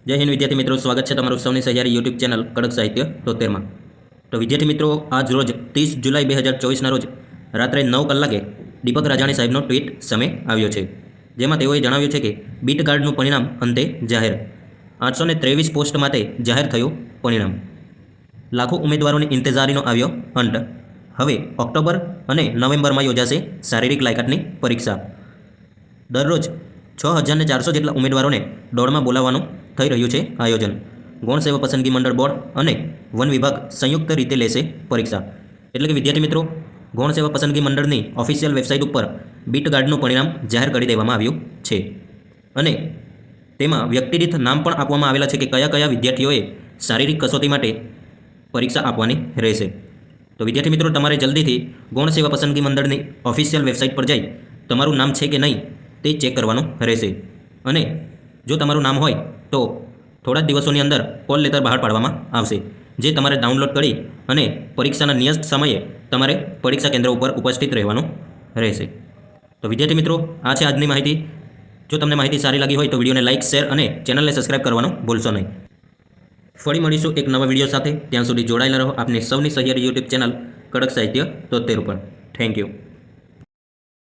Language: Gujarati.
જય હિન્દ વિદ્યાર્થી મિત્રો, સ્વાગત છે તમારું સૌની સહિયારી યુટ્યુબ ચેનલ કડક સાહિત્ય 73માં। તો વિદ્યાર્થી મિત્રો, આજ રોજ 30 જુલાઈ 2024ના રોજ રાત્રે 9 કલાકે દીપક રાજાણી સાહેબનો ટ્વીટ સામે આવ્યો છે, જેમાં તેઓએ જણાવ્યું છે કે બીટ ગાર્ડનું પરિણામ અંતે જાહેર। 823 પોસ્ટ માટે જાહેર થયું પરિણામ। લાખો ઉમેદવારોની ઇંતજારીનો આવ્યો અંત। હવે ઓક્ટોબર અને નવેમ્બરમાં યોજાશે શારીરિક લાયકાતની પરીક્ષા। દરરોજ 6400 જેટલા ઉમેદવારોને દોડમાં બોલાવવાનું થઈ રહ્યું છે આયોજન। ગૌણ સેવા પસંદગી મંડળ બોર્ડ અને વન વિભાગ સંયુક્ત રીતે લેશે પરીક્ષા। એટલે કે વિદ્યાર્થી મિત્રો, ગૌણ સેવા પસંદગી મંડળની ઓફિશિયલ વેબસાઇટ ઉપર બીટ ગાર્ડનું પરિણામ જાહેર કરી દેવામાં આવ્યું છે અને તેમાં વ્યક્તિ દીઠ નામ પણ આપવામાં આવેલા છે કે કયા કયા વિદ્યાર્થીઓએ શારીરિક કસોટી માટે પરીક્ષા આપવાની રહેશે। તો વિદ્યાર્થી મિત્રો, તમારે જલ્દીથી ગૌણ સેવા પસંદગી મંડળની ઓફિશિયલ વેબસાઇટ પર જઈ તમારું નામ છે કે નહીં તે ચેક કરવાનું રહેશે અને જો તમારું નામ હોય તો થોડા દિવસોની અંદર કોલ લેટર બહાર પાડવામાં આવશે, જે તમારે ડાઉનલોડ કરી અને પરીક્ષાના નિયત સમયે તમારે પરીક્ષા કેન્દ્ર ઉપર ઉપસ્થિત રહેવાનું રહેશે। તો વિદ્યાર્થી મિત્રો, આ છે આજની માહિતી। જો તમને માહિતી સારી લાગી હોય તો વિડીયોને લાઇક, શેર અને ચેનલને સબસ્ક્રાઇબ કરવાનું ભૂલશો નહીં। ફરી મળીશું એક નવા વિડીયો સાથે। ત્યાં સુધી જોડાયેલા રહો આપની સૌની સહિયારી યુટ્યુબ ચેનલ કડક સાહિત્ય 73 ઉપર। Thank you.